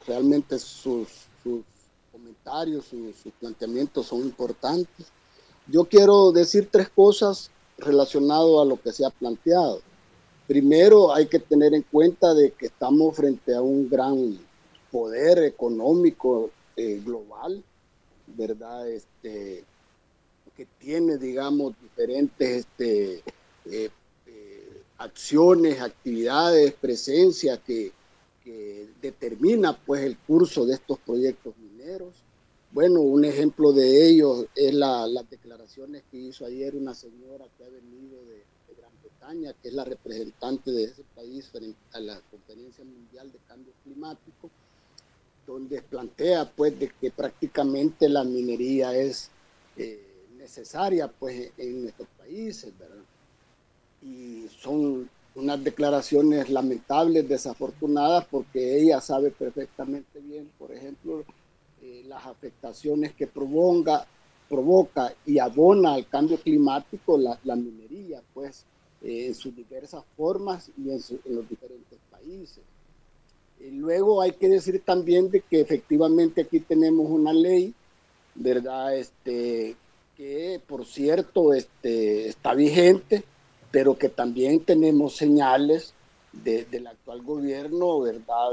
Realmente sus comentarios, sus planteamientos son importantes. Yo quiero decir 3 cosas relacionadas a lo que se ha planteado. Primero, hay que tener en cuenta de que estamos frente a un gran poder económico global, ¿verdad? Que tiene, digamos, diferentes acciones, actividades, presencia que determina pues el curso de estos proyectos mineros. Bueno, un ejemplo de ello es las declaraciones que hizo ayer una señora que ha venido de Gran Bretaña, que es la representante de ese país frente a la Conferencia Mundial de Cambio Climático, donde plantea pues de que prácticamente la minería es necesaria pues en nuestros países, ¿verdad? Y son unas declaraciones lamentables, desafortunadas, porque ella sabe perfectamente bien, por ejemplo, las afectaciones que provoca y abona al cambio climático la minería, pues, en sus diversas formas y en los diferentes países. Luego hay que decir también de que efectivamente aquí tenemos una ley, ¿verdad? Que por cierto está vigente, pero que también tenemos señales del actual gobierno, ¿verdad?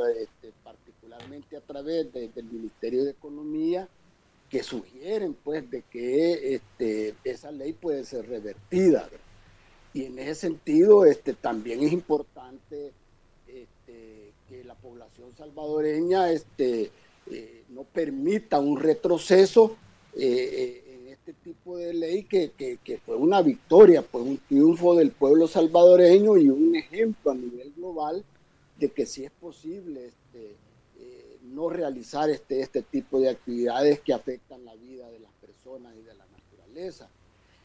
Particularmente a través del Ministerio de Economía, que sugieren pues de que esa ley puede ser revertida, ¿verdad? Y en ese sentido también es importante que la población salvadoreña no permita un retroceso en este tipo de ley que fue una victoria, pues un triunfo del pueblo salvadoreño y un ejemplo a nivel global de que sí es posible no realizar este tipo de actividades que afectan la vida de las personas y de la naturaleza.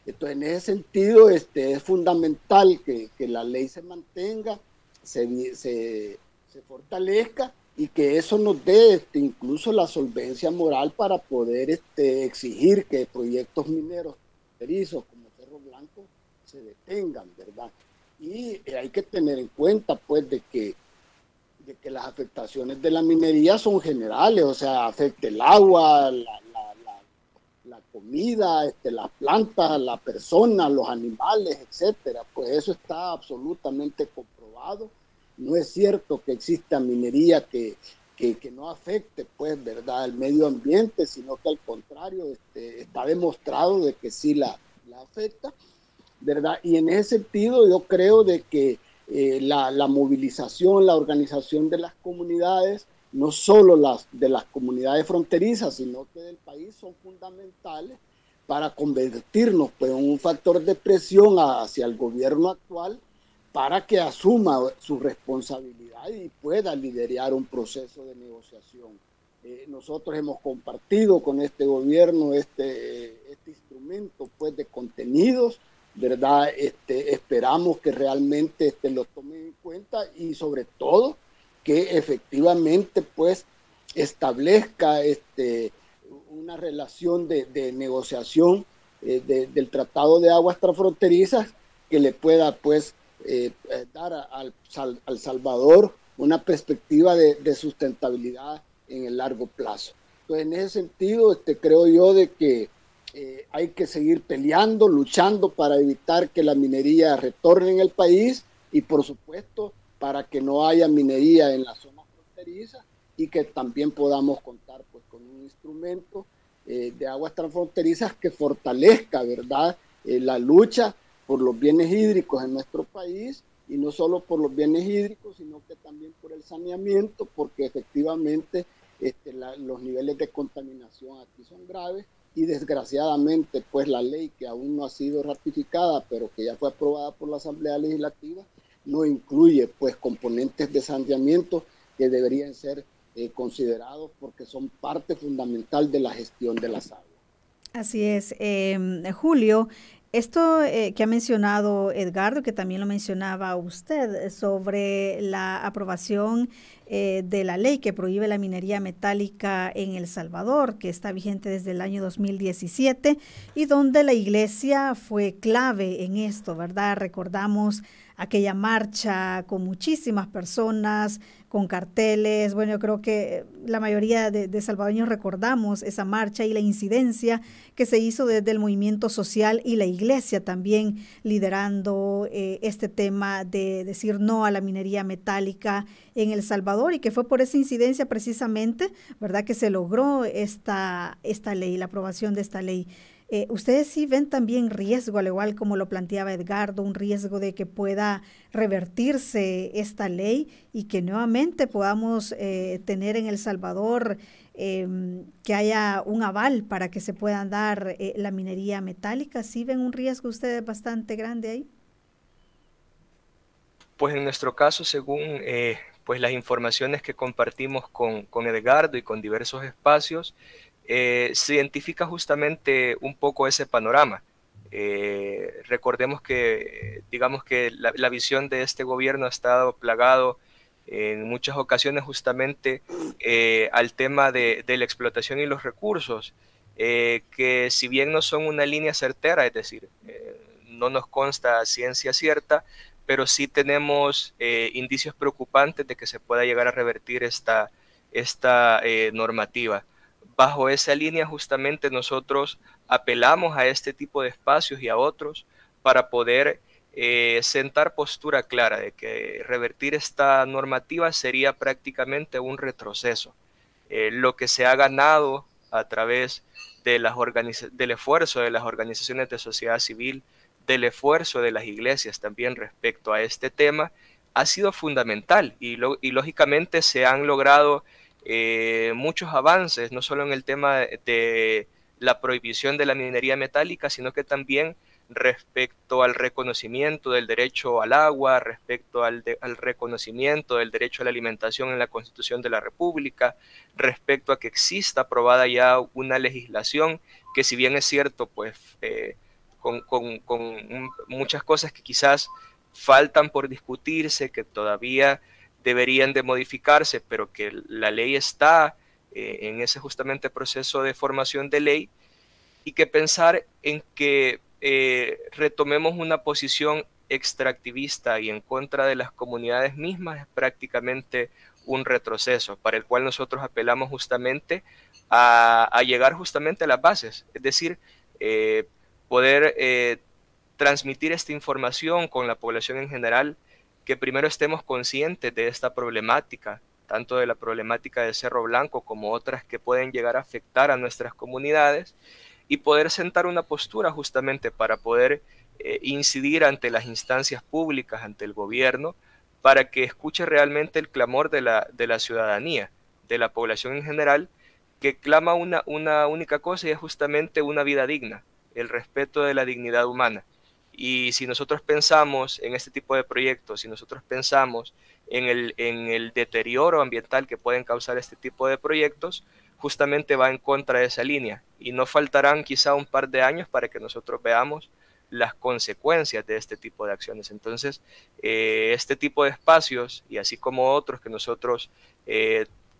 Entonces, en ese sentido, es fundamental que la ley se mantenga, se fortalezca, y que eso nos dé incluso la solvencia moral para poder exigir que proyectos mineros fronterizos como Cerro Blanco se detengan, ¿verdad? Y hay que tener en cuenta, pues, de que las afectaciones de la minería son generales, o sea, afecta el agua, la comida, las plantas, la persona, los animales, etcétera. Pues eso está absolutamente comprobado. No es cierto que exista minería que no afecte, pues, ¿verdad?, el medio ambiente, sino que al contrario, está demostrado de que sí la afecta, ¿verdad? Y en ese sentido yo creo de que la movilización, la organización de las comunidades no solo las de las comunidades fronterizas, sino que del país, son fundamentales para convertirnos pues, en un factor de presión hacia el gobierno actual para que asuma su responsabilidad y pueda liderar un proceso de negociación. Nosotros hemos compartido con este gobierno este instrumento pues, de contenidos, ¿verdad? Esperamos que realmente lo tomen en cuenta y sobre todo que efectivamente pues establezca una relación de negociación del Tratado de Aguas Transfronterizas que le pueda pues dar al Salvador una perspectiva de sustentabilidad en el largo plazo. Entonces, en ese sentido, creo yo de que hay que seguir peleando, luchando para evitar que la minería retorne en el país y, por supuesto, para que no haya minería en la zona fronteriza y que también podamos contar pues, con un instrumento de aguas transfronterizas que fortalezca, ¿verdad?, la lucha por los bienes hídricos en nuestro país, y no solo por los bienes hídricos, sino que también por el saneamiento, porque efectivamente los niveles de contaminación aquí son graves, y desgraciadamente pues la ley que aún no ha sido ratificada, pero que ya fue aprobada por la Asamblea Legislativa, no incluye pues componentes de saneamiento que deberían ser considerados porque son parte fundamental de la gestión de las aguas. Así es. Julio, esto que ha mencionado Edgardo, que también lo mencionaba usted, sobre la aprobación de la ley que prohíbe la minería metálica en El Salvador, que está vigente desde el año 2017 y donde la iglesia fue clave en esto, ¿verdad? Recordamos aquella marcha con muchísimas personas, con carteles. Bueno, yo creo que la mayoría de salvadoreños recordamos esa marcha y la incidencia que se hizo desde el movimiento social y la iglesia también liderando este tema de decir no a la minería metálica en El Salvador, y que fue por esa incidencia precisamente, ¿verdad?, que se logró esta ley, la aprobación de esta ley. ¿Ustedes sí ven también riesgo, al igual como lo planteaba Edgardo, un riesgo de que pueda revertirse esta ley y que nuevamente podamos tener en El Salvador que haya un aval para que se puedan dar la minería metálica? ¿Sí ven un riesgo ustedes bastante grande ahí? Pues en nuestro caso, según pues las informaciones que compartimos con Edgardo y con diversos espacios, se identifica justamente un poco ese panorama. Recordemos que, digamos que la visión de este gobierno ha estado plagado en muchas ocasiones justamente al tema de la explotación y los recursos, que si bien no son una línea certera, es decir, no nos consta ciencia cierta, pero sí tenemos indicios preocupantes de que se pueda llegar a revertir esta normativa. Bajo esa línea justamente nosotros apelamos a este tipo de espacios y a otros para poder sentar postura clara de que revertir esta normativa sería prácticamente un retroceso. Lo que se ha ganado a través de del esfuerzo de las organizaciones de sociedad civil, del esfuerzo de las iglesias también respecto a este tema, ha sido fundamental y lógicamente se han logrado muchos avances, no solo en el tema de la prohibición de la minería metálica, sino que también respecto al reconocimiento del derecho al agua, respecto al reconocimiento del derecho a la alimentación en la Constitución de la República, respecto a que exista aprobada ya una legislación que, si bien es cierto, pues con muchas cosas que quizás faltan por discutirse, que todavía deberían de modificarse, pero que la ley está en ese justamente proceso de formación de ley, y que pensar en que retomemos una posición extractivista y en contra de las comunidades mismas es prácticamente un retroceso, para el cual nosotros apelamos justamente a llegar justamente a las bases, es decir, poder transmitir esta información con la población en general, que primero estemos conscientes de esta problemática, tanto de la problemática de Cerro Blanco como otras que pueden llegar a afectar a nuestras comunidades, y poder sentar una postura justamente para poder incidir ante las instancias públicas, ante el gobierno, para que escuche realmente el clamor de la ciudadanía, de la población en general, que clama una única cosa, y es justamente una vida digna, el respeto de la dignidad humana. Y si nosotros pensamos en este tipo de proyectos, si nosotros pensamos en el deterioro ambiental que pueden causar este tipo de proyectos, justamente va en contra de esa línea. Y no faltarán quizá un par de años para que nosotros veamos las consecuencias de este tipo de acciones. Entonces, este tipo de espacios, y así como otros que nosotros,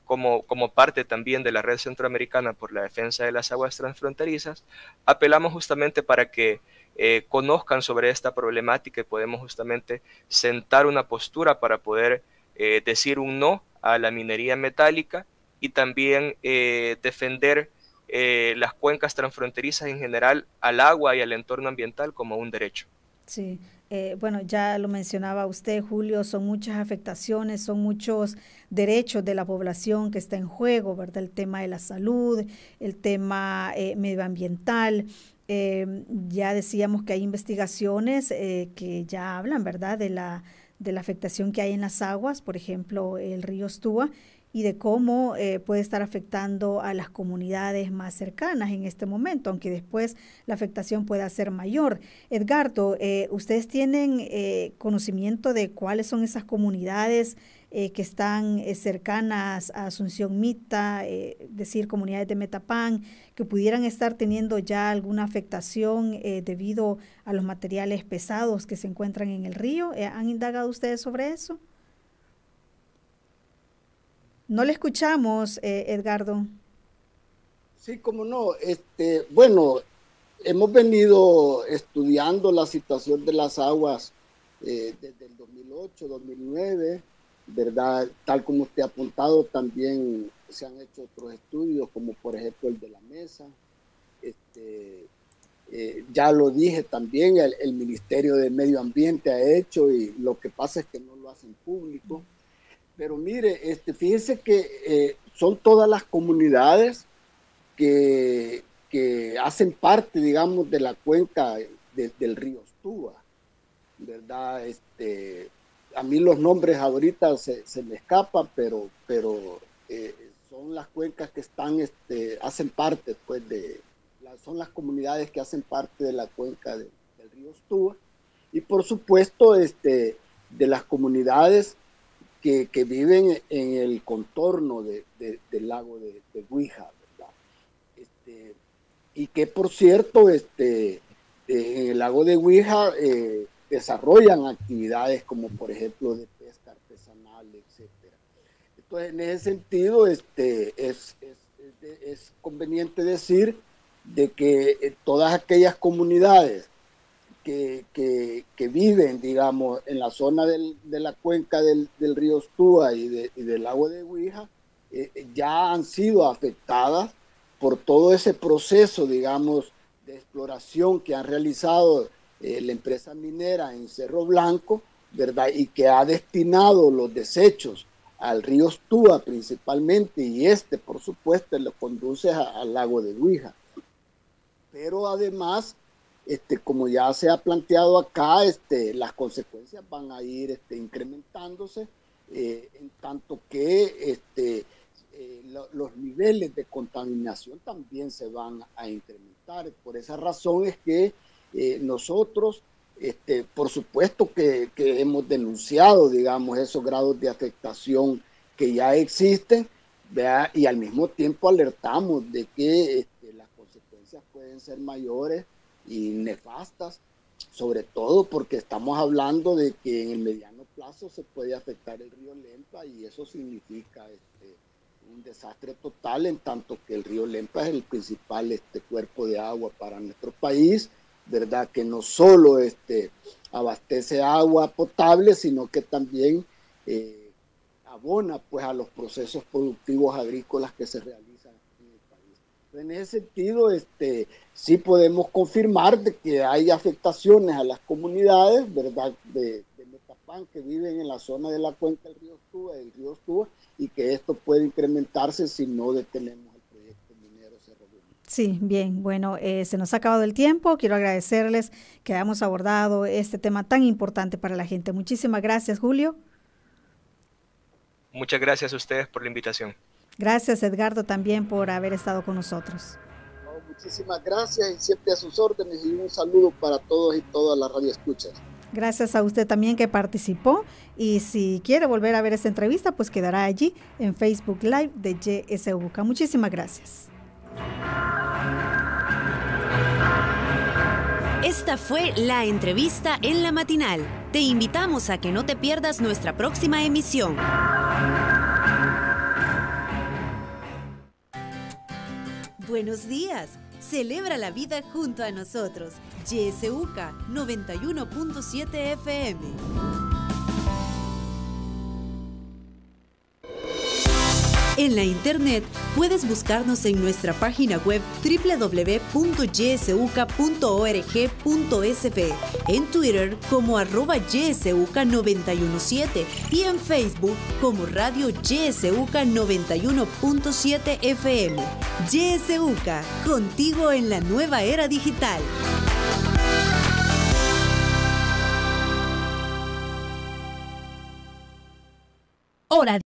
como parte también de la Red Centroamericana por la Defensa de las Aguas Transfronterizas, apelamos justamente para que conozcan sobre esta problemática, y podemos justamente sentar una postura para poder decir un no a la minería metálica, y también defender las cuencas transfronterizas en general, al agua y al entorno ambiental como un derecho. Sí, bueno, ya lo mencionaba usted, Julio, son muchas afectaciones, son muchos derechos de la población que está en juego, ¿verdad? El tema de la salud, el tema medioambiental. Ya decíamos que hay investigaciones que ya hablan, ¿verdad?, de la afectación que hay en las aguas, por ejemplo, el río Stúa, y de cómo puede estar afectando a las comunidades más cercanas en este momento, aunque después la afectación pueda ser mayor. Edgardo, ¿ustedes tienen conocimiento de cuáles son esas comunidades que están cercanas a Asunción Mita, decir comunidades de Metapán, que pudieran estar teniendo ya alguna afectación debido a los materiales pesados que se encuentran en el río? ¿Han indagado ustedes sobre eso? No le escuchamos, Edgardo. Sí, cómo no. Bueno, hemos venido estudiando la situación de las aguas desde el 2008, 2009, ¿verdad? Tal como usted ha apuntado, también se han hecho otros estudios, como por ejemplo el de la mesa. Ya lo dije también, el Ministerio de Medio Ambiente ha hecho, y lo que pasa es que no lo hacen público. Pero mire, fíjense que son todas las comunidades que hacen parte, digamos, de la cuenca del río Stúa, ¿verdad? A mí los nombres ahorita se me escapan, pero son las cuencas que están, hacen parte, pues, son las comunidades que hacen parte de la cuenca del río Stúa, y por supuesto, de las comunidades que viven en el contorno del lago de Guija, ¿verdad? Y que por cierto, en el lago de Guija desarrollan actividades como por ejemplo de pesca artesanal, etcétera. Entonces, en ese sentido, es conveniente decir de que todas aquellas comunidades que viven, digamos, en la zona de la cuenca del río Stúa y del lago de Guija, ya han sido afectadas por todo ese proceso, digamos, de exploración que han realizado la empresa minera en Cerro Blanco, ¿verdad? Y que ha destinado los desechos al río Stúa principalmente, y por supuesto, lo conduce al lago de Guija. Pero además, como ya se ha planteado acá, las consecuencias van a ir incrementándose, en tanto que los niveles de contaminación también se van a incrementar. Por esa razón es que nosotros, por supuesto que hemos denunciado, digamos, esos grados de afectación que ya existen, ¿verdad? Y al mismo tiempo alertamos de que las consecuencias pueden ser mayores y nefastas, sobre todo porque estamos hablando de que en el mediano plazo se puede afectar el río Lempa, y eso significa un desastre total, en tanto que el río Lempa es el principal cuerpo de agua para nuestro país, ¿verdad? Que no solo abastece agua potable, sino que también abona, pues, a los procesos productivos agrícolas que se realizan en el país. En ese sentido, sí podemos confirmar de que hay afectaciones a las comunidades, ¿verdad?, de Metapán, que viven en la zona de la cuenca del río Stúa, y que esto puede incrementarse si no detenemos el proyecto minero Cerro Blanco. Sí, bien, bueno, se nos ha acabado el tiempo. Quiero agradecerles que hayamos abordado este tema tan importante para la gente. Muchísimas gracias, Julio. Muchas gracias a ustedes por la invitación. Gracias, Edgardo, también por haber estado con nosotros. Muchísimas gracias y siempre a sus órdenes, y un saludo para todos y todas las radioescuchas. Gracias a usted también que participó, y si quiere volver a ver esta entrevista, pues quedará allí en Facebook Live de YSUCA. Muchísimas gracias. Esta fue la entrevista en La Matinal. Te invitamos a que no te pierdas nuestra próxima emisión. Buenos días. Celebra la vida junto a nosotros. YSUCA 91.7 FM. En la internet puedes buscarnos en nuestra página web www.ysuca.org.sv, en Twitter como @ysuca917 y en Facebook como Radio YSUCA 91.7 FM. YSUCA, contigo en la nueva era digital. Hora